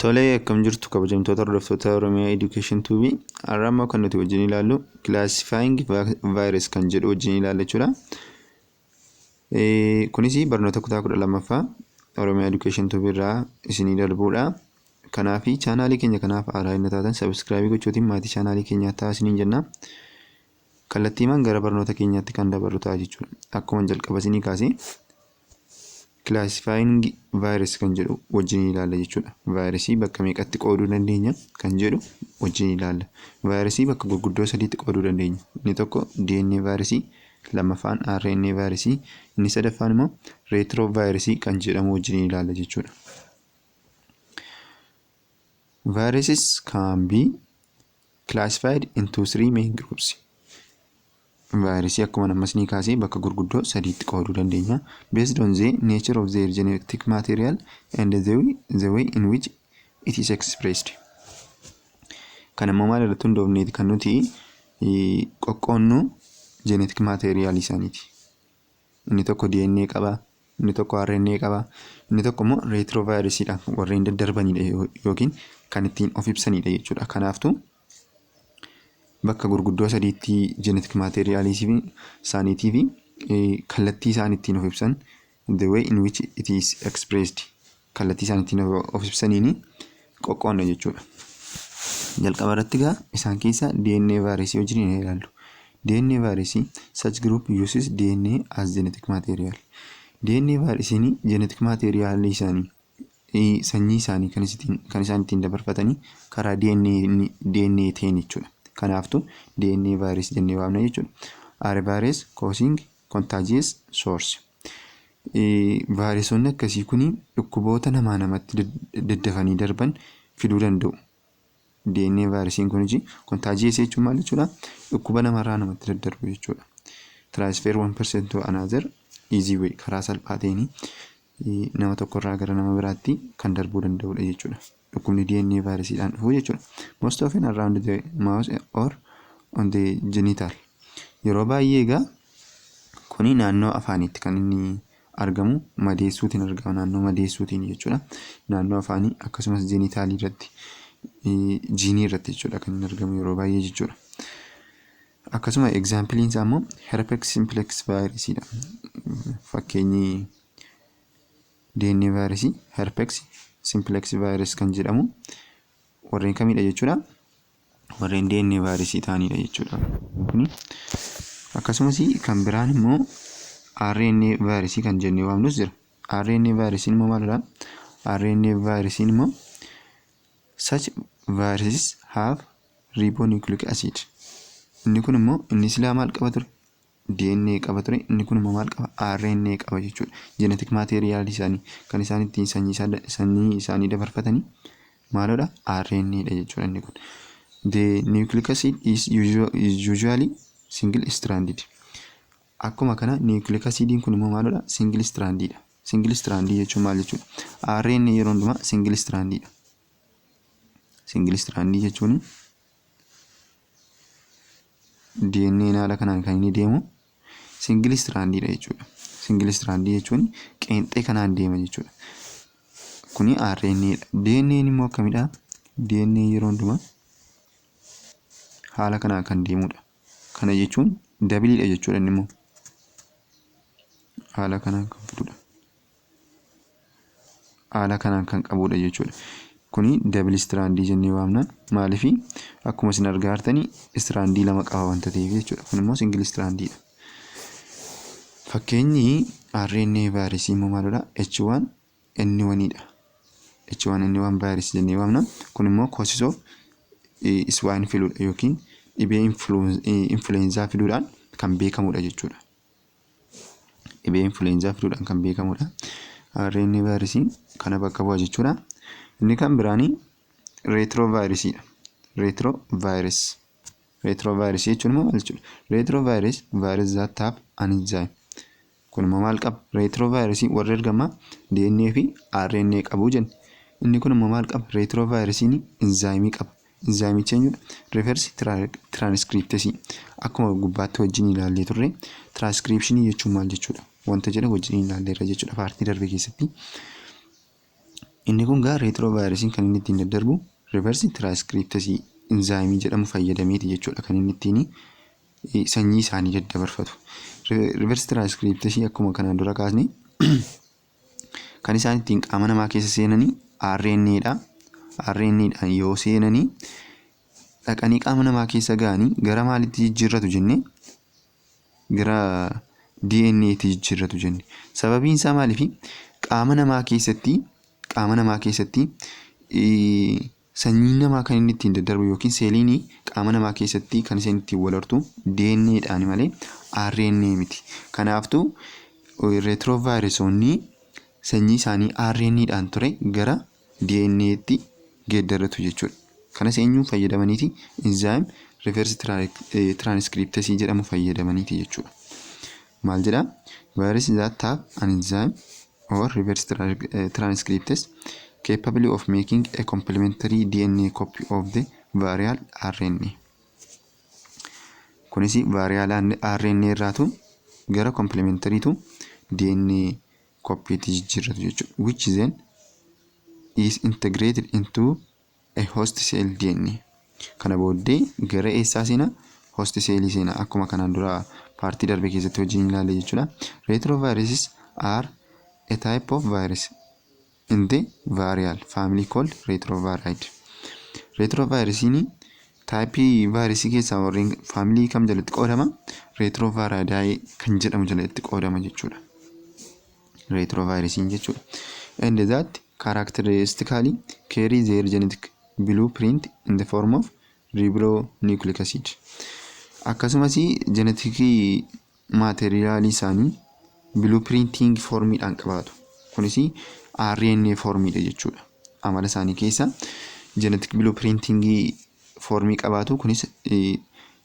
Tolee, akkam jirtu kabajamtoota hordoftoota Oromiyaa Education TV. Har'a immoo kan nuti wajjin ilaallu classifying virus kan jedhu wajjin ilaalla jechuudha. Kunis barnoota kutaa 12ffaa Oromiyaa Education TV irraa isinii darbuudha. Kanaaf chaanaalii keenya kanaaf haaraa inni taatan subscribe gochuutiin maatii chaanaalii keenyaa ta'aa isiniin jenna. Kallattiimaan gara barnoota keenyaatti kan dabarru ta'a jechuudha. Akkuma jalqaba isinii kaasee classifying virus kan jedhu wajjin ilaalla jechuudha. Virusii bakka meeqatti qooduu dandeenya kan jedhu wajjin ilaalla. Virusii bakka gurguddoo sadiitti qooduu dandeenya. Inni tokko DNA virusii, lammaffaan RNA virusii, inni sadaffaan immoo retrovirusii kan jedhamu wajjin ilaalla jechuudha. Viruses can be classified into three main groups. Virusii akkuma ammas ni kaasee bakka gurguddoo sadiitti qooduu dandeenya. Based on the nature of their genetic material and the way in which it is expressed. Kan ammoo maal irratti hundoofneeti kan nuti qoqqoonnu genetic material isaaniiti. Inni tokko DNA qaba, inni tokko RNA qaba, inni tokko immoo retrovirusiidhaan warreen daddarbanidha yookiin kan ittiin of ibsanidha jechuudha. Kanaaftuu bakka gurguddoo sadiitti genetic material isaaniitii fi kallattii isaan ittiin of ibsan the way in which it is expressed kallattii isaan ittiin of ibsaniini qoqqoonna jechuudha. Jalqaba irratti gaa isaan keessaa DNA virusii wajjin ilaallu. DNA virusii such group uses DNA as genetic material. DNA virusiin genetic material isaanii sanyii isaanii kan isaan ittiin dabarfatanii karaa DNA ta'een jechuudha. Kanaaftuu DNA virus jennee waamna jechuudha. R virus causing contagious source. Virusoonni akkasii kuni dhukkuboota namaa namatti daddafanii darban fiduu danda'u. DNA virusiin kunis contagious jechuun maal jechuudha? Dhukkuba namarraa namatti daddarbu jechuudha. Transfer 1% to another easy way karaa salphaa ta'een nama tokkorraa gara nama biraatti kan darbuu danda'udha jechuudha. Dhukkubni DNA virusiidhaan dhufu jechuudha. Most often around the mouth or on the genital. Yeroo baay'ee egaa kuni naannoo afaaniitti kan inni argamu, madeessuutiin argama, naannoo madeessuutiin jechuudha. Naannoo afaanii akkasumas genitaalii irratti jiinii irratti jechuudha kan inni argamu yeroo baay'ee jechuudha. Akkasuma example isaa immoo herpes simplex virusiidha. Fakkeenyi DNA virusii herpes simplex virus kan jedhamu warreen kamidha jechuudha? Warreen DNA virusii ta'anidha jechuudha. Akkasumas kan biraan immoo RNA virusii kan jennee waamnus jira. RNA virusiin immoo maalidha? RNA virusiin immoo such viruses have ribonucleic acid. Inni kun immoo inni silaa maal qaba ture? DNA qaba ture. Inni kun immoo maal qaba? RNA qaba jechuudha. Genetic material isaanii kan isaan ittiin sanyii isaanii dabarfatanii maalodha? RNA dha jechuudha inni kun. The nucleic acid is usually single stranded. Akkuma kana nucleic acidiin kun immoo maalodha? Single stranded dha. Single stranded jechuun maal jechuudha? RNA yeroo hundumaa single stranded dha. Single stranded jechuun DNA haala kanaan kan inni deemu single stranded dha jechuudha. Single stranded jechuun qeenxee kanaan deema jechuudha. Kuni RNA dha. DNA immoo akkamidha? DNA yeroo hundumaa haala kanaan kan deemudha. Kana jechuun double dha jechuudha inni immoo. Haala kanaan kan fidudha. Haala kanaan kan qabudha jechuudha. Kuni double stranded jennee waamna. Maaliif akkuma isin argaa jirtanii strandii lama qaba wanta ta'eef jechuudha. Kun immoo single stranded dha. Fakkeenyi RNA virusii immoo maalidha? H1N1 dha. H1N1 virus jennee waamna. Kun immoo causes of swine flu yookiin dhibee influenza fiduudhaan kan beekamudha jechuudha. Dhibee influenza fiduudhaan kan beekamudha. RNA virusiin kana bakka bu'a jechuudha. Inni kan biraanii retrovirusiidha. Retrovirus jechuun immoo maal jechuudha? Retrovirus virus that have an enzyme. Kun immoo maal qaba? Retrovirusii warra ergamaa DNA fi RNA qabu jenna. Inni kun immoo maal qaba? Retrovirusiin enzyme qaba. Enzymicha jechuudha reverse transcriptase. Akkuma gubbaatti wajjin ilaallee turre transcription jechuun maal jechuudha? Wanta jedha wajjin ilaalleerra jechuudha paartii darbe keessatti. Inni kun gaa reetiroovaayirasiin kan inni ittiin daddarbu riversi tiraanskriptasii inzaayimii jedhamu fayyadameeti jechuudha kan inni ittiin sanyii isaanii daddabarfatu. Riversi tiraanskriptasii akkuma kanaan dura kaasne kan isaan ittiin qaama namaa keessa seenanii RNAdha. RNAdhaan yoo seenanii dhaqanii qaama namaa keessa ga'anii gara maalitti jijjiirratu jenne? Gara DNA'tti jijjiirratu jenne. Sababiin isaa maaliifi qaama namaa keessatti sanyiin namaa kan inni ittiin daddarbu yookiin seeliin qaama namaa keessatti kan isheen ittiin wal hortu DNAdhaan malee RNA miti. Kanaaftuu reetiroovaayirasoonni sanyii isaanii RNAdhaan ture gara DNA'tti geeddarratu jechuudha. Kanas eenyuun fayyadamaniiti? Enzyme reverse transcriptase jedhamu fayyadamaniiti jechuudha. Maal jedhaa? Viruses that have an enzyme or reverse transcriptase capable of making a complementary DNA copy of the viral RNA. Kunis viral RNA irraatu gara complementary to DNA copy jijjiirratu jechuudha. Which then is integrated into a host cell DNA. Kana booddee gara eessaa seenaa? Host cell seenaa. Akkuma kanaan dura paartii darbe keessatti wajjin ilaalle jechuudha. Retroviruses are a type of virus in the viral family called retroviride. Retrovirusiin taayipii vaayirasii keessaa warreen faamilii kam jalatti qoodama? Retroviride kan jedhamu jalatti qoodama jechuudha. Retrovirusiin jechuudha. And that characteristically carry their genetic blueprint in the form of ribonucleic acid. Akkasumas genetikii maateriaalii isaanii blueprinting formiidhaan qabaatu. Kunis RNA formiidha jechuudha. Amala isaanii keessa genetic blueprinting formii qabaatu. Kunis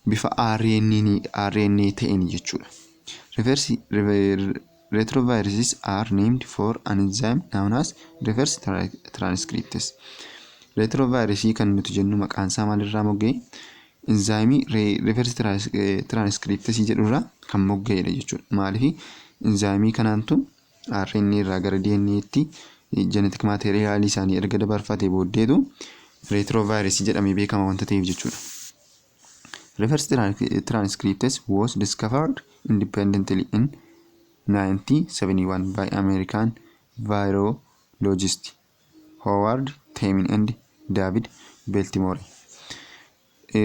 bifa RNA ta'een jechuudha. Retroviruses are named for an enzyme known as reverse transcriptase. Retrovirusii kan nuti jennu maqaan isaa maalirraa mogga'e? Enzyme reverse transcriptase jedhurraa kan mogga'edha jechuudha. Maaliif enzyme kanaantu RNA irraa gara DNA'tti genetic materiaalii isaanii erga dabarfatee booddeetu retrovirusii jedhamee beekama wanta ta'eef jechuudha. Reverse transcriptase was discovered independently in 1971 by American virologists Howard Temin and David Baltimore.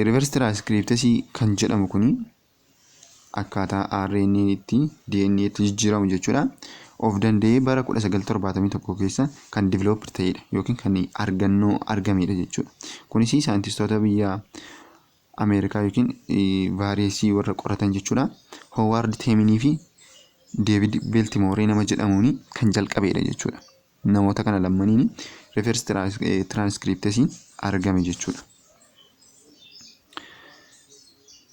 Reverse transcriptase kan jedhamu kuni akkaataa RNA itti DNA itti jijjiiramu jechuudha. Of danda'ee bara 1971 keessa kan develop ta'edha yookiin kan argamedha jechuudha. Kunis saayintistoota biyya Ameerikaa yookiin vaayirasii warra qoratan jechuudha. Howard Teminii fi David Baltimore nama jedhamuun kan jalqabedha jechuudha. Namoota kana lamaniin reverse transcriptase argame jechuudha.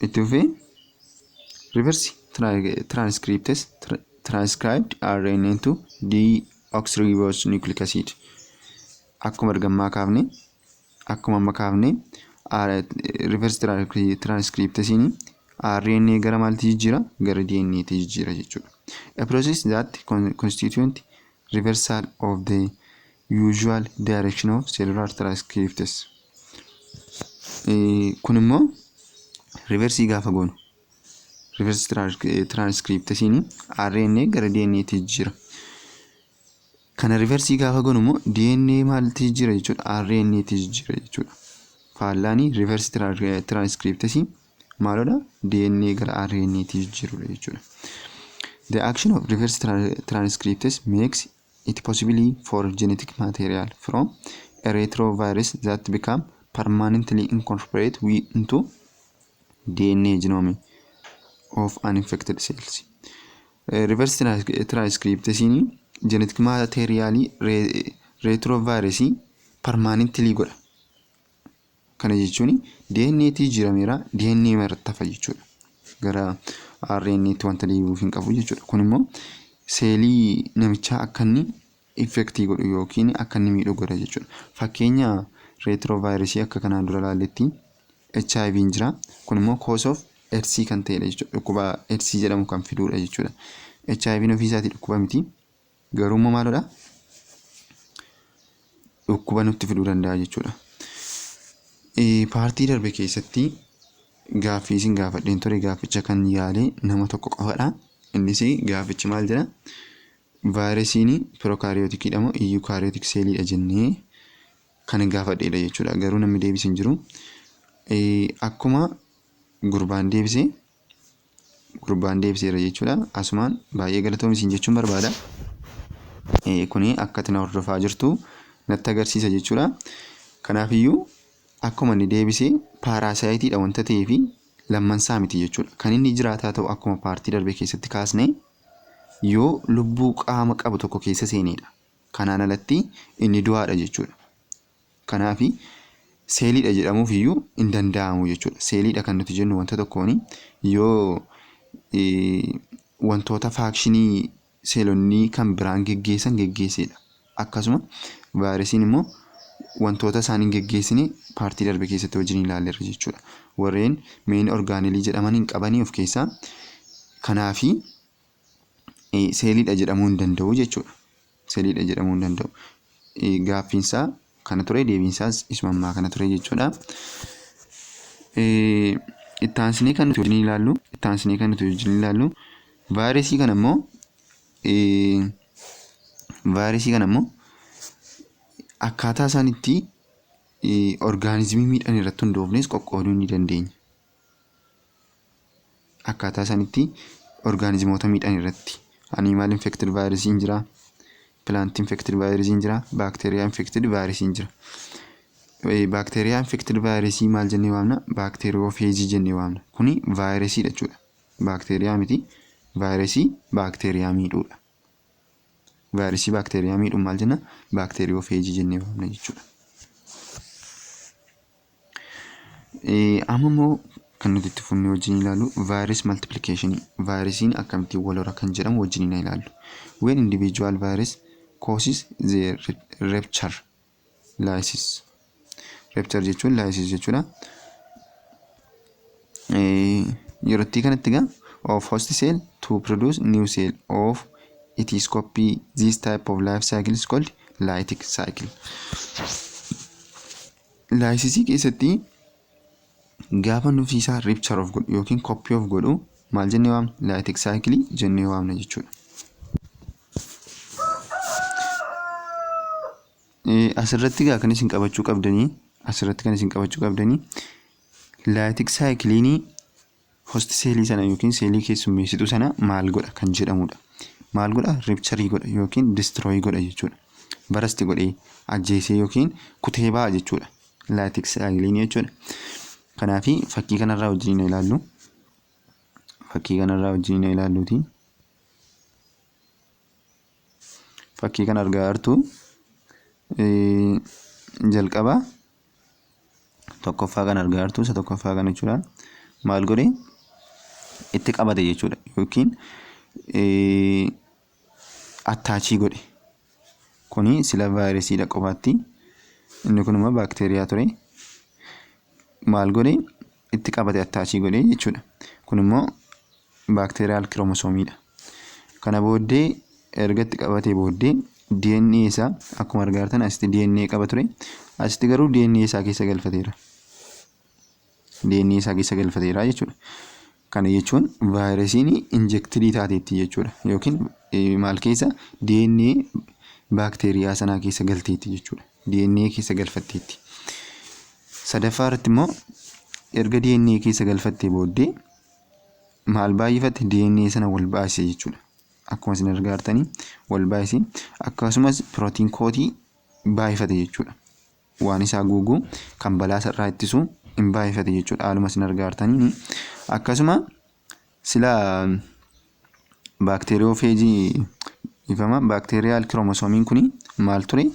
Itti fufee reverse transcriptase transcribed RNA into deoxyribonucleic acid. Akkuma amma kaafne reverse transcriptase RNA gara maalitti jijjiira? Gara DNA'tti jijjiira jechuudha. A process that constitutes reversal of the usual direction of cellular transcriptase. Kun immoo reversii gaafa goonu reverse transcriptase RNA gara DNA'tti jijjiira. Kana reversii gaafa goonu immoo DNA maalitti jijjiira jechuudha? RNA'tti jijjiira jechuudha. Faallaani reverse transcriptase maalodha? DNA gara RNA'tti jijjiirudha jechuudha. The action of reverse transcriptase makes it possible for genetic material from a retrovirus that become permanently incorporated into DNA genome of uninfected cells. Reverse transcriptase genetic material retrovirus permanently godha. Kana jechuun DNA'tti jijjiirameera, DNA irratti hafa jechuudha. Gara RNA'tti wanta deebi'uuf hin qabu jechuudha. Kun immoo seelii namichaa akka inni infektii godhu yookiin akka inni miidhu godha jechuudha. Fakkeenya retrovirusii akka kanaan dura ilaalletti HIV jira. Kun immoo cause of AIDS kan ta'edha jechuudha. Dhukkuba AIDS jedhamu kan fidudha jechuudha. HIV ofii isaatii dhukkuba miti. Garuu immoo maalodha? dhukkuba nutti fiduu danda'a jechuudha. Paartii darbe keessatti gaaffii isin gaafadheen ture gaafficha kan yaale nama tokko qofadha. Innis gaaffichi maal jedha? Vaayirasiin pirookaariyootikiidha moo iyuukaariyootik seeliidha jennee kan gaafadheedha jechuudha. Garuu namni deebise hin jiru. Akkuma gurbaan deebiseera jechuudha. Asumaan baay'ee galatoomi isin jechuun barbaada. Kuni akka itti na hordofaa jirtu natti agarsiisa jechuudha. Kanaafiyyuu akkuma inni deebisee paaraasaayitiidha wanta ta'eef lammansaa miti jechuudha. Kan inni jiraataa ta'u akkuma paartii darbe keessatti kaasne yoo lubbuu qaama qabu tokko keessa seenedha. Kanaan alatti inni du'aadha jechuudha. Kanaafi seeliidha jedhamuuf iyyuu hin danda'amu jechuudha. Seeliidha kan nuti jennu wanta tokkoon yoo wantoota faakshinii seelonni kan biraan geggeessedha. Akkasuma vaayirasiin immoo wantoota isaan hin geggeessine paartii darbe keessatti wajjin ilaalleerra jechuudha. Warreen meen orgaanilii jedhaman hin qabanii of keessaa. Kanaafi seeliidha jedhamuu hin danda'u jechuudha. Seeliidha jedhamuu hin danda'u. Gaaffiinsaa kana ture, deebiinsaas isuma ammaa kana ture jechuudha. Itti aansinee kan nuti wajjin ilaallu vaayirasii kana immoo akkaataa isaan itti orgaanizimii miidhan irratti hundoofnes qoqqooduu ni dandeenya. Akkaataa isaan itti orgaanizimoota miidhan irratti animal infected vaayirasiin jira, plant infected vaayirasiin jira, baakteeriyaa infected vaayirasiin jira. Baakteeriyaa infected vaayirasii maal jennee waamna? Baakteeriyoofeezii jennee waamna. Kuni vaayirasiidha jechuudha. Baakteeriyaa miti, vaayirasii baakteeriyaa miidhuudha. Vaayirasii baakteeriyaa miidhuun maal jenna? Baakteeriyoofeezii jennee waamna jechuudha. Amma immoo kan nuti itti fufnee wajjin ilaallu virus multiplication. Vaayirasiin akkamittiin wal hora kan jedhamu wajjin ilaallu. When individual virus causes the rupture lysis. Rupture jechuun lysis jechuudha. Yerootti kanatti egaa of host cell to produce new cell of it is copy this type of life cycle is called lytic cycle. Lysisii keessatti gaafa nuufsiisaa rupture of godhu yookiin copy of godhu maal jennee waamna? Lytic cycle jennee waamna jechuudha. Asirratti kan isin qabachuu qabdanii lytic cycliin host seelii sana yookiin seelii keessummeessituu sana maal godha kan jedhamudha. Maal godha? Rupture godha yookiin destroy godha jechuudha. Barasti godhee ajjeesee yookiin kutee ba'a jechuudha. Lytic cycliin jechuudha. Kanaafi fakkii kanarraa wajjin ilaallu. Fakkii kana argaa jirtu jalqaba tokkoffaa kan argaa jirtu isa tokkoffaa kan jechuudha. Maal godhe? Itti qabate jechuudha yookiin attaachii godhe. Kuni sila vaayirasiidha qofaatti. Inni kun immoo baakteeriyaa ture. Maal godhe? Itti qabate attaachii godhe jechuudha. Kun immoo baakteeriyaal kiromosoomiidha. Kana booddee erga itti qabatee booddee DNA isaa akkuma argaa jirtan asitti DNA qaba ture. Asitti garuu DNA isaa keessa galfateera jechuudha. Kana jechuun vaayirasiin injektirii taateetti jechuudha. Yookiin maal keessa? DNA baakteeriyaa sanaa keessa galteetti jechuudha. DNA keessa galfatteetti. Sadaffaa irratti immoo erga DNA keessa galfattee booddee maal baay'ifatte? DNA sana wal baasise jechuudha. Akkuma isin argaa jirtanii wal baay'ise. Akkasumas pirootiin kootii baay'ifate jechuudha. Waan isaa guuguu kan balaa sarraa ittisu hin baay'ifate jechuudha. Haaluma isin argaa jirtanii. Akkasuma sila baakteeriyoofeejii ifama. Baakteeriyaal kiromosoomiin kuni maal ture?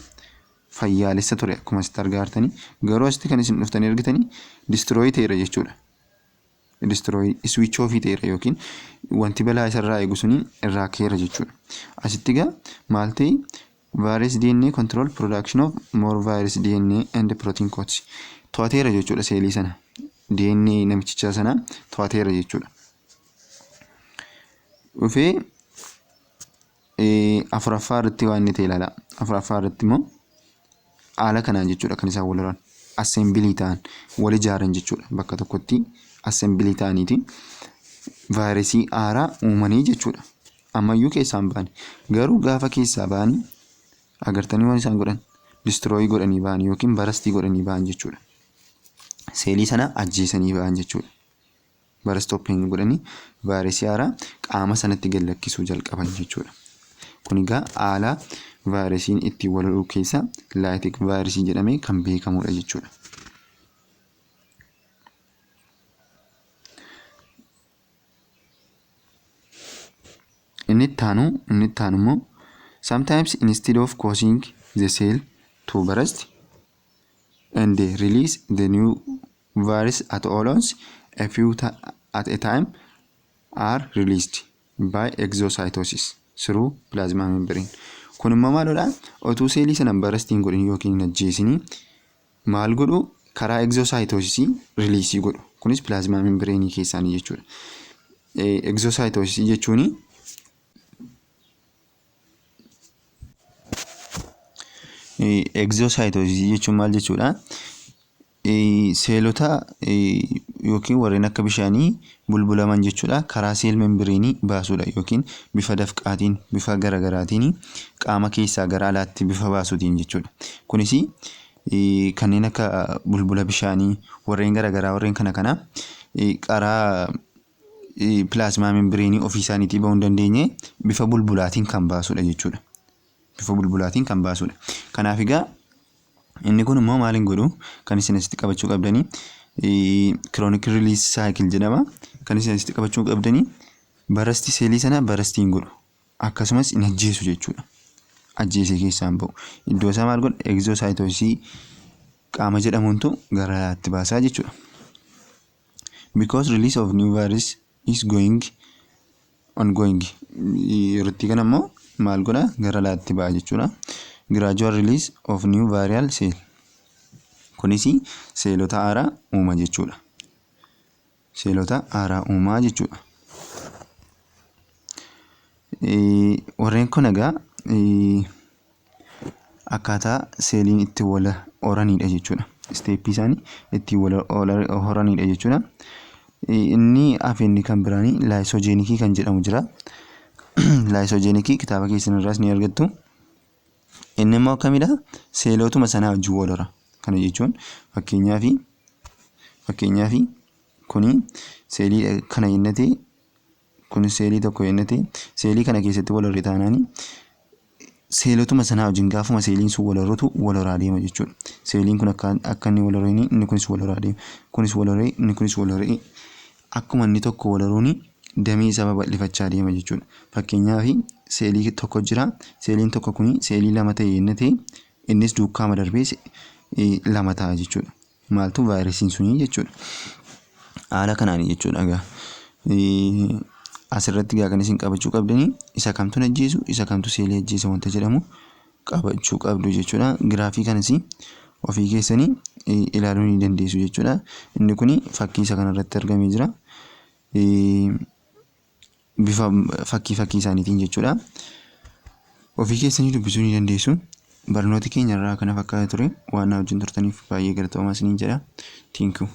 Fayyaalessa ture akkuma isin argaa jirtanii. Garuu asitti kan isin dhuftanii argitanii destroy ta'eera jechuudha. Destroy switch off ta'eera yookiin wanti balaa isarraa eegu suni irraa ka'eera jechuudha. Asitti egaa maal ta'e? Virus DNA control production of more virus DNA and protein coats. To'ateera jechuudha seelii sana. DNA namichichaa sana to'ateera jechuudha. Dhufee afuraffaa irratti waan inni ta'e ilaala. Afuraffaa irratti immoo haala kanaan jechuudha kan isaan wal horan. Assembilii ta'an wal ijaaran jechuudha. Bakka tokkotti assembilii ta'aniiti vaayirasii haaraa uumanii jechuudha. Ammayyuu keessaa hin baane. Garuu gaafa keessaa ba'anii agartanii waan isaan godhan distirooyii godhanii ba'an yookiin barastii godhanii ba'an jechuudha. Seelii sana ajjeesanii ba'an jechuudha. Barastooppiin godhanii vaayirasii haaraa qaama sanatti gad lakkisuu jalqaban jechuudha. Kun egaa haala vaayirasiin ittiin wal horuu keessaa laayitik vaayirasii jedhamee kan beekamudha jechuudha. Inni itti aanu immoo sometimes instead of causing the cell to burst and release the new virus at once, a few at a time are released by exocytosis through plasma membrane. Kun immoo maalodha? Otuu seelii sana barastiin godhin yookiin ajjeesanii maal godhu? Karaa exocytosisii releasii godhu. Kunis plasma membrane keessaanii jechuudha. Exocytosis jechuuni exocytosis jechuun maal jechuudha? Seelota yookiin warreen akka bishaanii bulbulaman jechuudha. Karaa seel membreenii baasuudha yookiin bifa dafqaatiin, bifa garagaraatiin qaama keessaa gara alaatti bifa baasuutiin jechuudha. Kunis kanneen akka bulbula bishaanii warreen garagaraa warreen kana karaa plasma membreenii ofii isaaniitii bahuu hin dandeenye bifa bulbulaatiin kan baasuudha jechuudha. Bifa bulbulaatiin kan baasuudha. Kanaaf egaa inni kun immoo maaliin godhu? Kan isin asitti qabachuu qabdanii chronic release cycle jedhama. Kan isin asitti qabachuu qabdanii barastii seelii sana barastiin godhu. Akkasumas hin ajjeesu jechuudha. Ajjeesee keessaan bahu. Iddoo isaa maal godha? Exocytosis qaama jedhamuuntu gara alaatti baasaa jechuudha. Because release of new virus is ongoing. Yerootti kana immoo maal godha? Gara alaatti ba'a jechuudha. Gradual release of new viral cell. Kunis seelota haaraa uuma jechuudha. Seelota haaraa uumaa jechuudha. Warreen kun egaa akkaataa seeliin itti wal horanidha jechuudha. Steeppii isaanii itti wal horanidha jechuudha. Inni afeenni kan biraanii laayisoojenikii kan jedhamu jira. Laayisoojenikii kitaaba keessan irraas ni argattu. Inni immoo akkamidha? Seelotuma sanaa wajjin wal hora. Kana jechuun fakkeenyaaf kuni seelii kana jennee kun seelii tokko jennee seelii kana keessatti wal horre taanaani seelotuma sanaa wajjin gaafuma seeliin sun wal horatu wal horaa deema jechuudha. Seeliin kun akka inni wal horeen inni kunis wal horaa deema. Kunis wal horee inni kunis wal horee akkuma inni tokko wal horuuni damee isaa babal'ifachaa deema jechuudha. Fakkeenyaaf seelii tokko jira. Seeliin tokko kuni seelii lama ta'e jennee innis duukaama darbee lama ta'a jechuudha. Maaltu vaayirasiin sunii jechuudha. Haala kanaanii jechuudha egaa. Asirratti egaa kan isin qabachuu qabdanii isa kamtu ajjeesu isa kamtu seelii ajjeesa wanta jedhamu qabachuu qabdu jechuudha. Giraafii kanas ofii keessanii ilaaluu ni dandeessu jechuudha. Inni kun fakkii isa kanarratti argamee jira. Bifa fakkii isaaniitiin jechuudha. Ofii keessanii dubbisuu ni dandeessu. Barnoota keenya irraa kana fakkaata ture. Waan na wajjin turtaniif baay'ee galatoomaa isiniin jedha. Thank you.